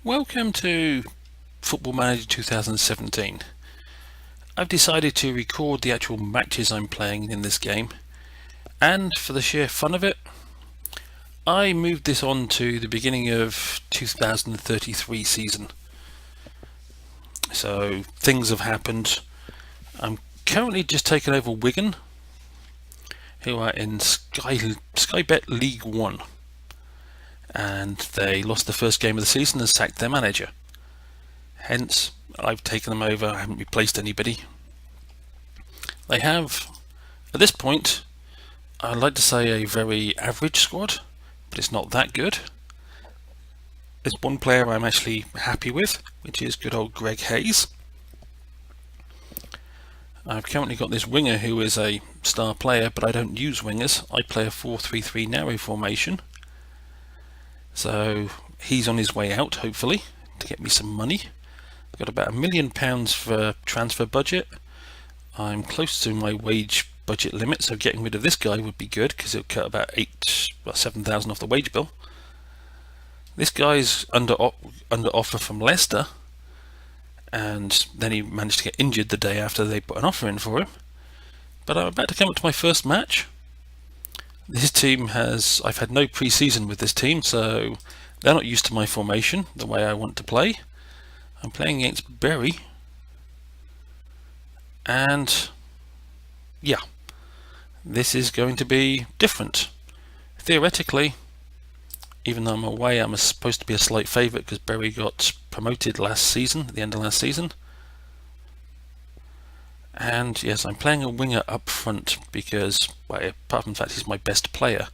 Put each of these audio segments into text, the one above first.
Welcome to Football Manager 2017. I've decided to record the actual matches I'm playing in this game, and for the sheer fun of it, I moved this on to the beginning of 2033 season. So things have happened. I'm currently just taken over Wigan, who are in Sky Bet League 1. And they lost the first game of the season and sacked their manager. Hence, I've taken them over. I haven't replaced anybody. They have, at this point, I'd like to say a very average squad, but it's not that good. There's one player I'm actually happy with, which is good old Greg Hayes. I've currently got this winger who is a star player, but I don't use wingers. I play a 4-3-3 narrow formation. So he's on his way out, hopefully, to get me some money. I've got about £1 million for transfer budget. I'm close to my wage budget limit, so getting rid of this guy would be good because it'll cut about 7,000 off the wage bill. This guy's under offer from Leicester, and then he managed to get injured the day after they put an offer in for him. But I'm about to come up to my first match. This team I've had no pre-season with this team, so they're not used to my formation, the way I want to play. I'm playing against Bury, and yeah, this is going to be different. Theoretically, even though I'm away, I'm supposed to be a slight favourite because Bury got promoted last season, at the end of last season. And yes, I'm playing a winger up front because, well, apart from the fact he's my best player,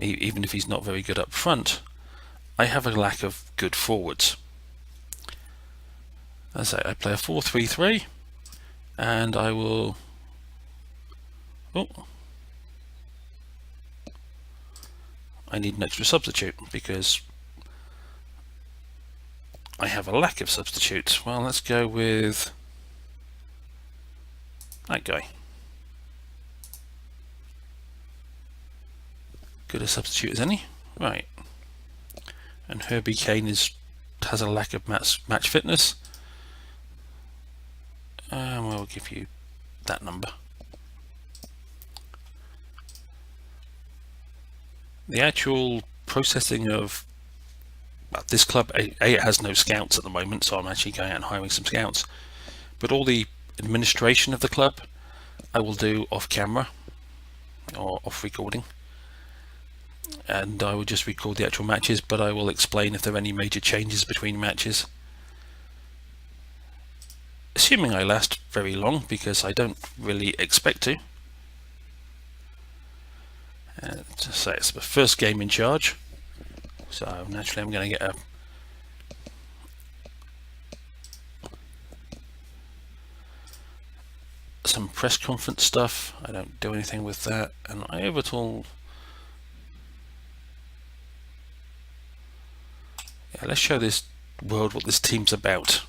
even if he's not very good up front, I have a lack of good forwards. As I say, I play a 4-3-3, and I will... Oh, I need an extra substitute because I have a lack of substitutes. Well, let's go with that guy. Good a substitute as any. Right. And Herbie Kane has a lack of match fitness. And we'll give you that number. The actual processing of this club, it has no scouts at the moment, so I'm actually going out and hiring some scouts. But all the administration of the club I will do off camera or off recording, and I will just record the actual matches, but I will explain if there are any major changes between matches, assuming I last very long, because I don't really expect to. To say it's the first game in charge, so naturally I'm going to get some press conference stuff. I don't do anything with that, and I have it all. Yeah, let's show this world what this team's about.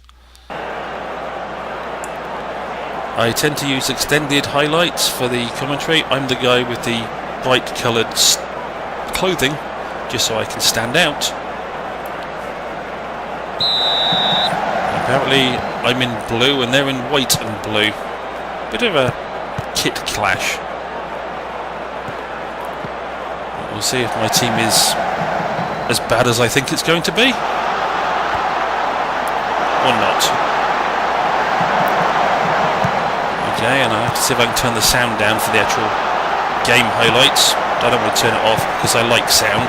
I tend to use extended highlights for the commentary. I'm the guy with the bright coloured clothing, just so I can stand out. Apparently I'm in blue and they're in white and blue. Bit of a kit clash. We'll see if my team is as bad as I think it's going to be, or not. Okay, and I have to see if I can turn the sound down for the actual game highlights. I don't want to turn it off because I like sound,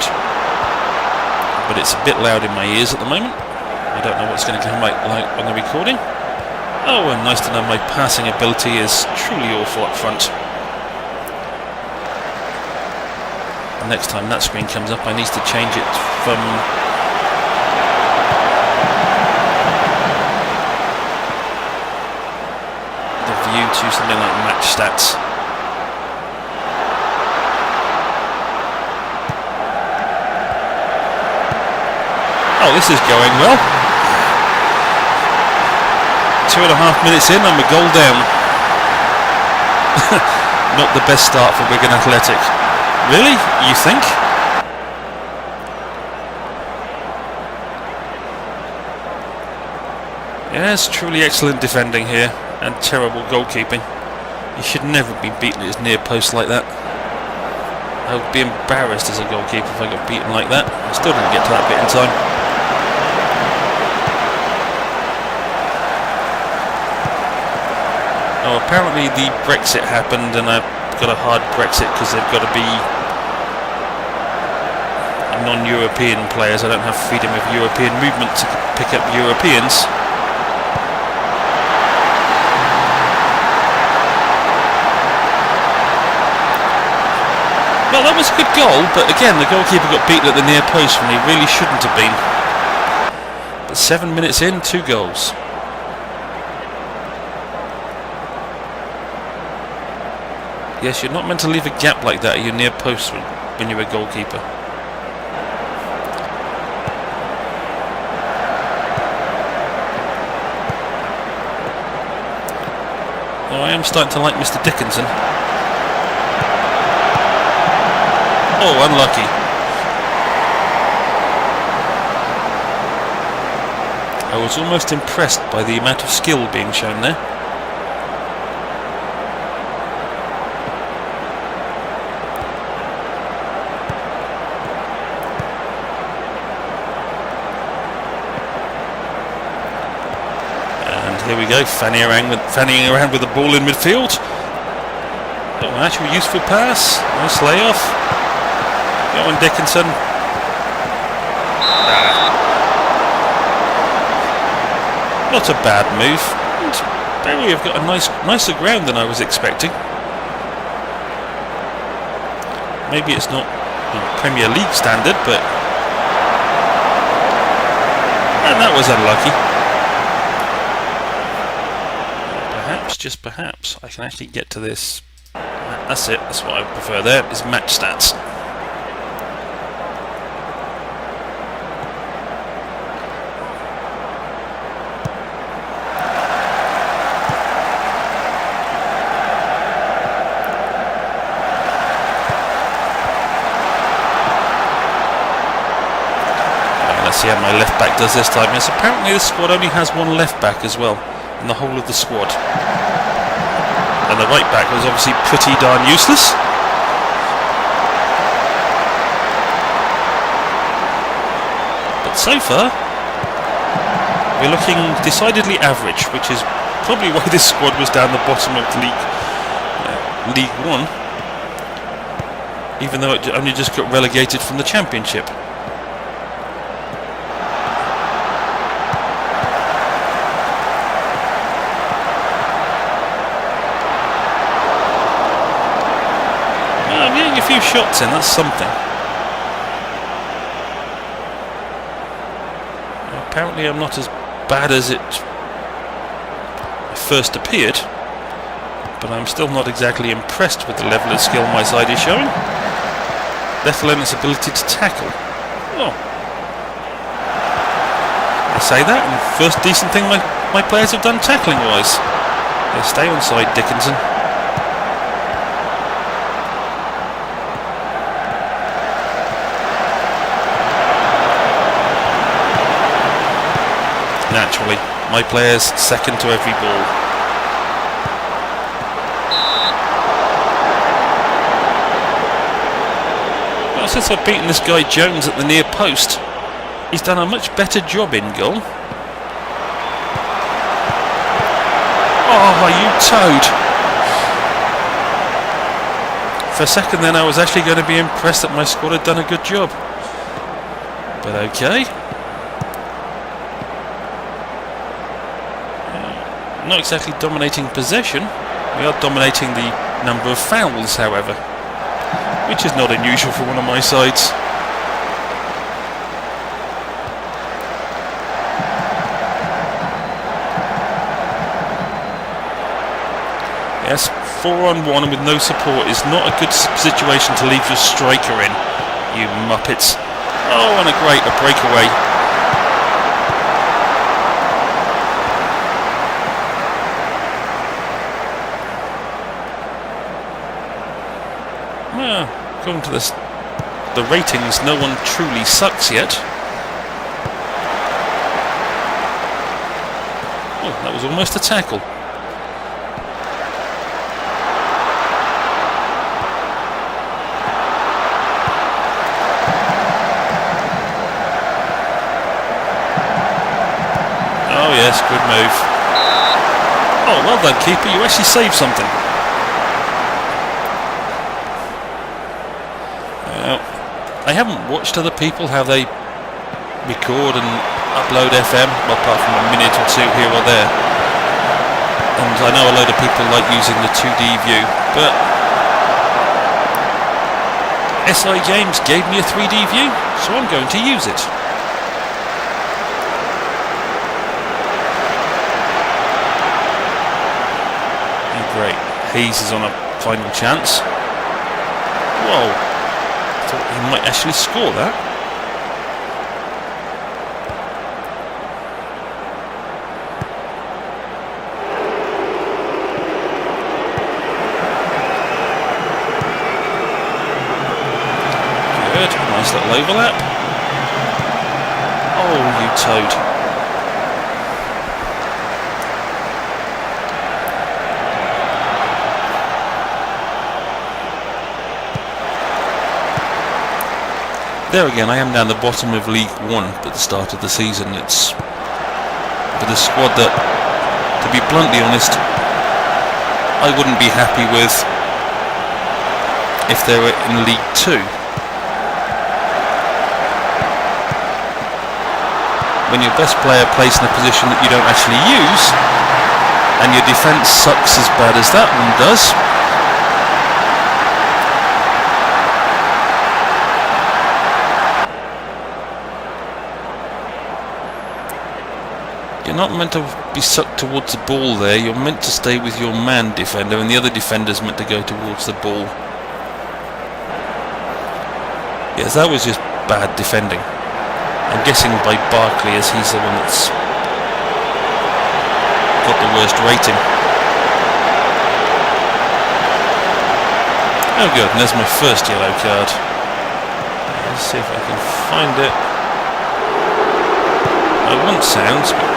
but it's a bit loud in my ears at the moment. I don't know what's going to come like on the recording. Oh, and nice to know my passing ability is truly awful up front. And next time that screen comes up, I need to change it from the view to something like match stats. Oh, this is going well. 2.5 minutes in, I'm a goal down. Not the best start for Wigan Athletic. Really? You think? Yes, truly excellent defending here and terrible goalkeeping. You should never be beaten at his near post like that. I would be embarrassed as a goalkeeper if I got beaten like that. I still didn't get to that bit in time. Oh, apparently the Brexit happened and I've got a hard Brexit because they've got to be non-European players. I don't have freedom of European movement to pick up Europeans. Well, that was a good goal, but again, the goalkeeper got beaten at the near post when he really shouldn't have been. But 7 minutes in, 2 goals. Yes, you're not meant to leave a gap like that at your near post when you're a goalkeeper. Oh, I am starting to like Mr. Dickinson. Oh, unlucky. I was almost impressed by the amount of skill being shown there. Here we go, fannying around with the ball in midfield. Oh, an actual useful pass. Nice layoff. Go on, Dickinson. Not a bad move. And Bury have got a nicer ground than I was expecting. Maybe it's not Premier League standard, but and that was unlucky. Just perhaps I can actually get to this. That's it, that's what I prefer there, is match stats. Let's see how my left back does this time. Yes, apparently this squad only has one left back as well in the whole of the squad. And the right back was obviously pretty darn useless. But so far, we're looking decidedly average, which is probably why this squad was down the bottom of League One, even though it only just got relegated from the Championship. A few shots in, that's something. Apparently I'm not as bad as it first appeared, but I'm still not exactly impressed with the level of skill my side is showing, let alone its ability to tackle. Oh, I say that, and first decent thing my players have done tackling wise. They stay on side, Dickinson. Naturally, my players second to every ball. Well, since I've beaten this guy Jones at the near post, he's done a much better job in goal. Oh, you toad! For a second then I was actually going to be impressed that my squad had done a good job. But okay. Not exactly dominating possession. We are dominating the number of fouls, however, which is not unusual for one of my sides. Yes, 4-on-1 with no support is not a good situation to leave your striker in, you muppets. Oh, and a breakaway. According to the ratings, no one truly sucks yet. Oh, that was almost a tackle. Oh yes, good move. Oh, well done, keeper. You actually saved something. I haven't watched other people how they record and upload FM, well, apart from a minute or two here or there. And I know a load of people like using the 2D view, but SI Games gave me a 3D view, so I'm going to use it. Great. Hayes is on a final chance. Whoa. I thought he might actually score that. Good. Nice little overlap. Oh, you toad. There again, I am down the bottom of League One at the start of the season. It's with a squad that, to be bluntly honest, I wouldn't be happy with if they were in League Two. When your best player plays in a position that you don't actually use, and your defence sucks as bad as that one does, you're not meant to be sucked towards the ball there. You're meant to stay with your man defender, and the other defender's meant to go towards the ball. Yes, that was just bad defending. I'm guessing by Barkley, as he's the one that's got the worst rating. Oh good, and there's my first yellow card. Let's see if I can find it. I want sounds, but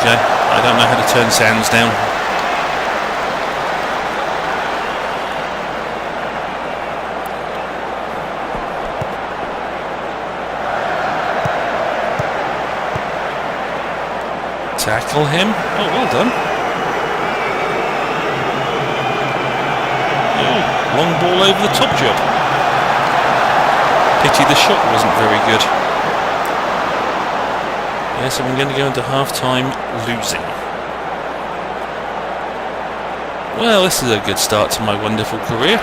okay, I don't know how to turn sounds down. Tackle him. Oh, well done. Oh, long ball over the top job. Pity the shot wasn't very good. Yes, I'm going to go into half-time losing. Well, this is a good start to my wonderful career.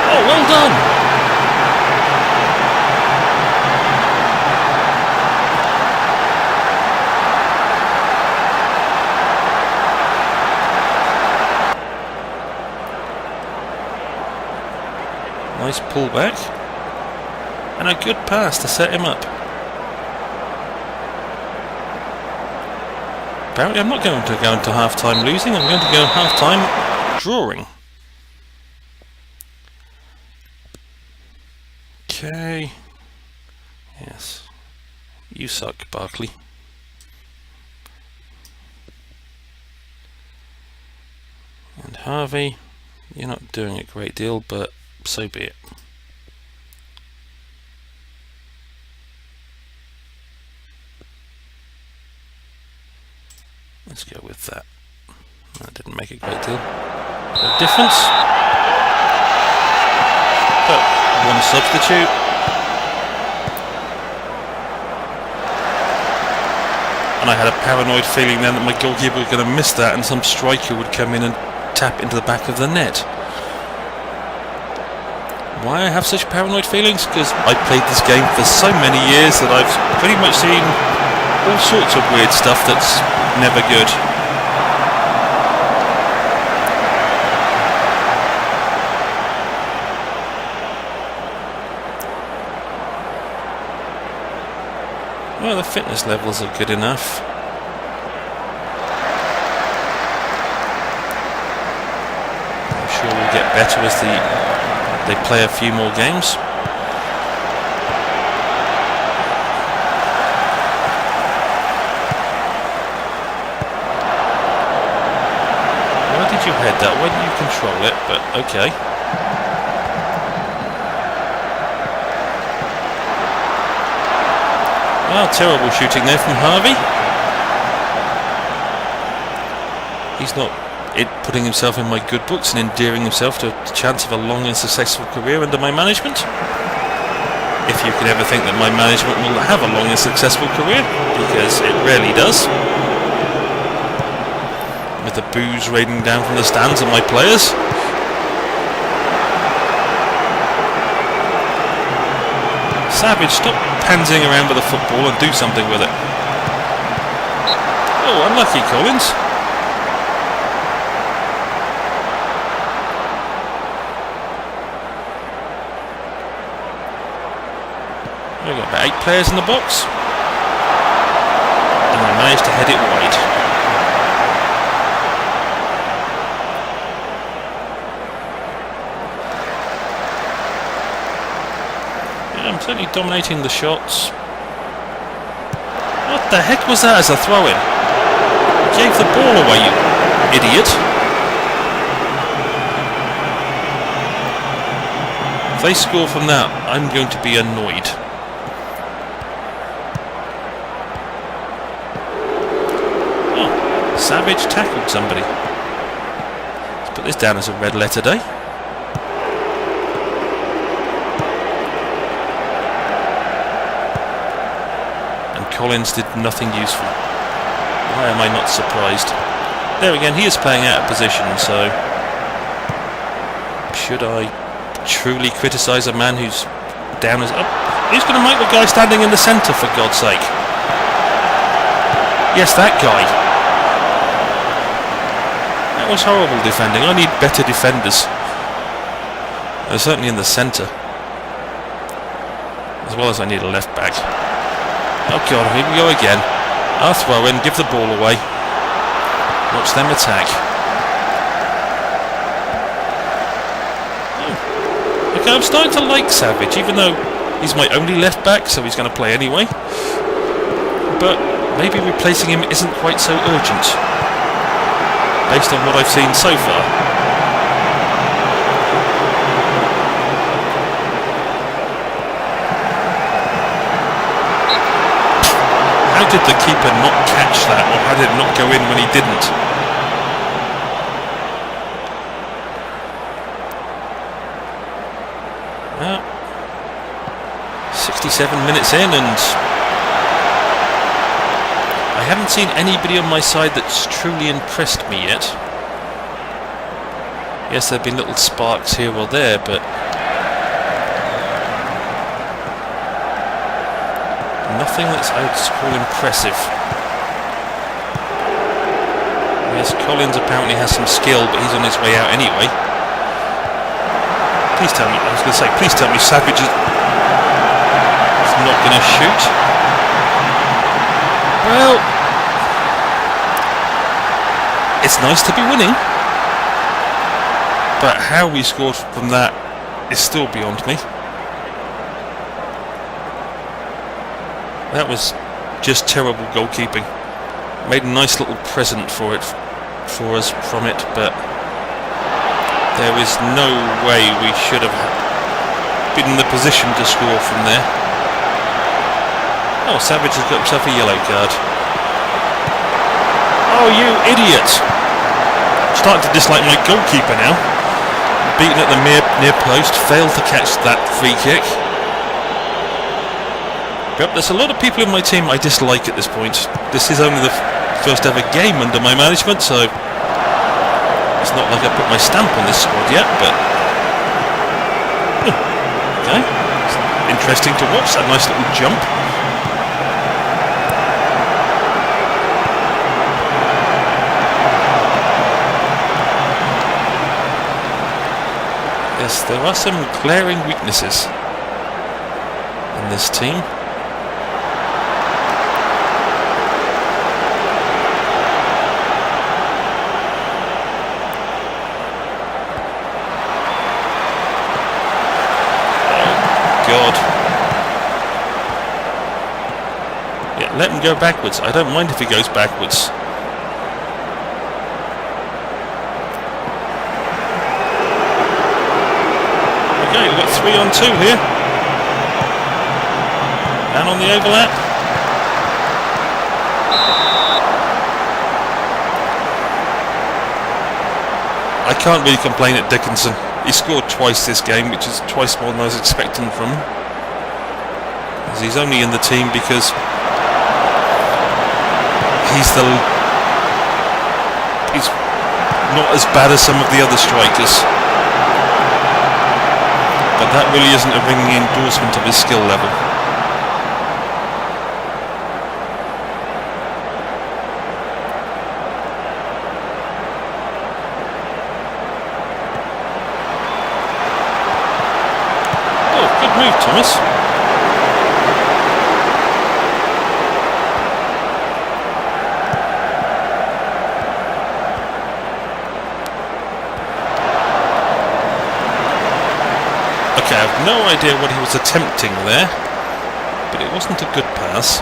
Oh, well done! Nice pullback and a good pass to set him up. Apparently I'm not going to go into half-time losing, I'm going to go half-time drawing. Okay. Yes. You suck, Barkley. And Harvey, you're not doing a great deal, but so be it. Let's go with that. That didn't make a great deal of difference. But one substitute. And I had a paranoid feeling then that my goalkeeper was going to miss that and some striker would come in and tap into the back of the net. Why I have such paranoid feelings? Because I played this game for so many years that I've pretty much seen all sorts of weird stuff that's never good. No, the fitness levels are good enough. I'm sure we'll get better as they play a few more games. Why did you head that? Why didn't you control it? But okay. Well, terrible shooting there from Harvey. He's not putting himself in my good books and endearing himself to the chance of a long and successful career under my management. If you could ever think that my management will have a long and successful career, because it rarely does. With the boos raining down from the stands on my players. Savage, stop pansying around with the football and do something with it. Oh, unlucky Collins. We've got about 8 players in the box. And I managed to head it wide. I'm certainly dominating the shots. What the heck was that as a throw-in? Gave the ball away, you idiot. If they score from that, I'm going to be annoyed. Oh, Savage tackled somebody. Let's put this down as a red letter day. Collins did nothing useful. Why am I not surprised? There again, he is playing out of position, so should I truly criticise a man who's down as up? Who's going to make the guy standing in the centre, for God's sake? Yes, that guy. That was horrible defending. I need better defenders. Certainly in the centre. As well as I need a left back. Oh God, here we go again. I'll throw in, give the ball away. Watch them attack. Oh. Okay, I'm starting to like Savage, even though he's my only left back, so he's going to play anyway. But maybe replacing him isn't quite so urgent, based on what I've seen so far. How did the keeper not catch that, or how did it not go in when he didn't? Well, 67 minutes in, and I haven't seen anybody on my side that's truly impressed me yet. Yes, there have been little sparks here or there, but nothing that's I'd call impressive. Yes, Collins apparently has some skill, but he's on his way out anyway. Please tell me, I was going to say, please tell me Savage is not going to shoot. Well, it's nice to be winning, but how we scored from that is still beyond me. That was just terrible goalkeeping. Made a nice little present for us from it, but there is no way we should have been in the position to score from there. Oh, Savage has got himself a yellow card. Oh, you idiot! I'm starting to dislike my goalkeeper now. Beaten at the near post, failed to catch that free kick. Yep, there's a lot of people in my team I dislike at this point. This is only the first ever game under my management, so it's not like I put my stamp on this squad yet, but okay, it's interesting to watch, that nice little jump. Yes, there are some glaring weaknesses in this team. let him go backwards. I don't mind if he goes backwards. Okay, we've got 3 on 2 here. And on the overlap. I can't really complain at Dickinson. He scored twice this game, which is twice more than I was expecting from him. As he's only in the team because he's not as bad as some of the other strikers. But that really isn't a ringing endorsement of his skill level. Oh, good move, Thomas. Okay, I have no idea what he was attempting there, but it wasn't a good pass.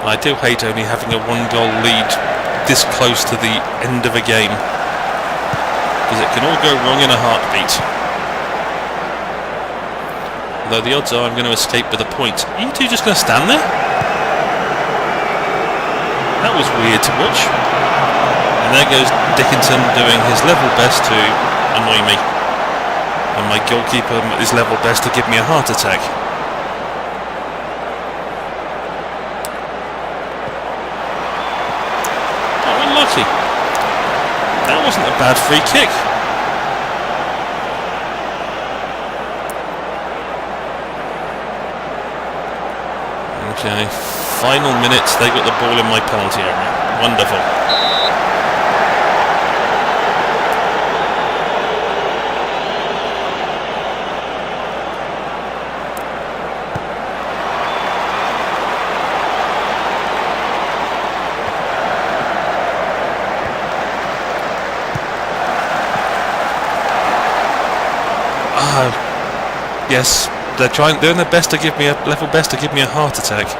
I do hate only having a 1-goal lead this close to the end of a game, because it can all go wrong in a heartbeat. Though the odds are I'm going to escape with a point. Are you two just going to stand there? That was weird to watch. And there goes Dickinson doing his level best to annoy me, and my goalkeeper at his level best to give me a heart attack. Oh, unlucky. That wasn't a bad free kick. Okay, final minutes, they got the ball in my penalty area. Wonderful. Yes, they're doing their best to give me a heart attack.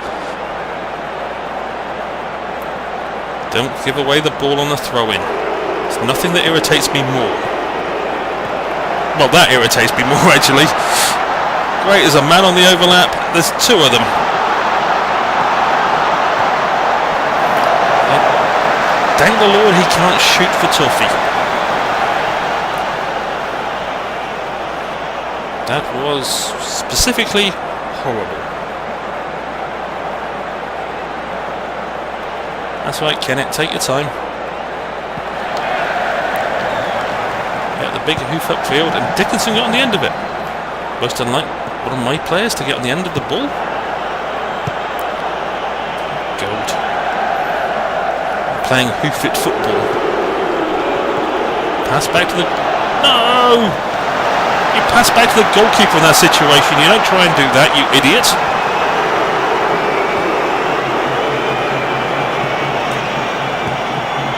Don't give away the ball on the throw-in. There's nothing that irritates me more. Well, that irritates me more actually. Great, there's a man on the overlap. There's 2 of them. Thank the Lord he can't shoot for toffee. That was specifically horrible. That's right, Kenneth, take your time. Yeah, the big hoof upfield, and Dickinson got on the end of it. Most unlike one of my players to get on the end of the ball. Gold. Playing hoof-it football. Pass back to the... No! You pass back to the goalkeeper in that situation. You don't try and do that, you idiot.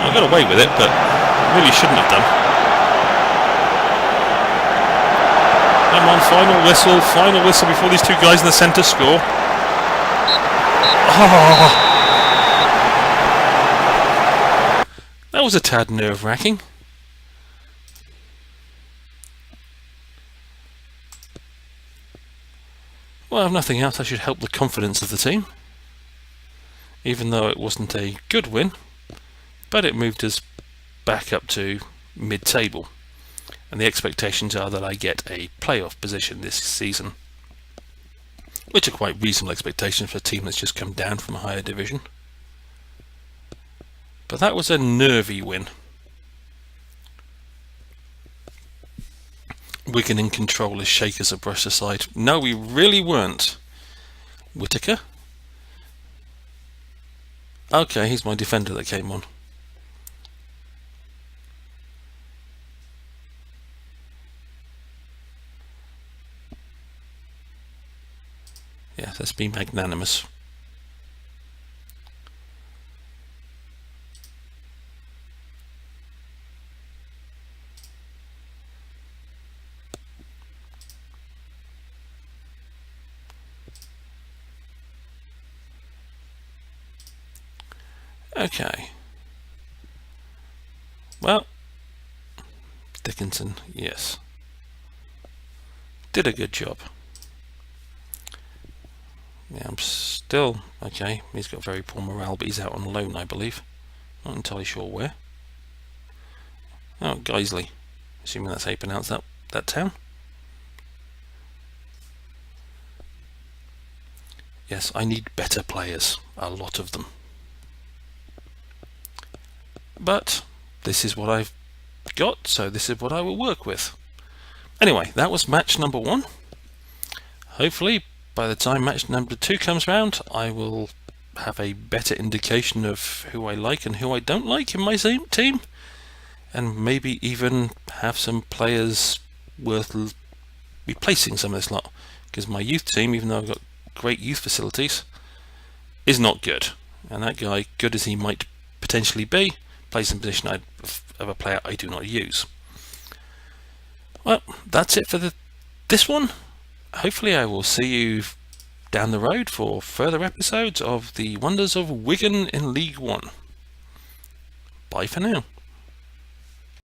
I got away with it, but really shouldn't have done. Come on, final whistle before these 2 guys in the centre score. Oh. That was a tad nerve-wracking. Well, if nothing else, I should help the confidence of the team. Even though it wasn't a good win, but it moved us back up to mid-table. And the expectations are that I get a playoff position this season, which are quite reasonable expectations for a team that's just come down from a higher division. But that was a nervy win. Wigan in control as Shakers are brushed aside. No, we really weren't. Whittaker? Okay, he's my defender that came on. Yes, let's be magnanimous. Okay. Well, Dickinson, yes. Did a good job. Yeah, I'm still... Okay, he's got very poor morale, but he's out on loan, I believe. Not entirely sure where. Oh, Guiseley. Assuming that's how you pronounce that town. Yes, I need better players. A lot of them. But this is what I've got, so this is what I will work with. Anyway, that was match number 1. Hopefully, by the time match number 2 comes round, I will have a better indication of who I like and who I don't like in my same team, and maybe even have some players worth replacing some of this lot, because my youth team, even though I've got great youth facilities, is not good, and that guy, good as he might potentially be, plays in a position of a player I do not use. Well, that's it for this one. Hopefully I will see you down the road for further episodes of the wonders of Wigan in League One. Bye for now.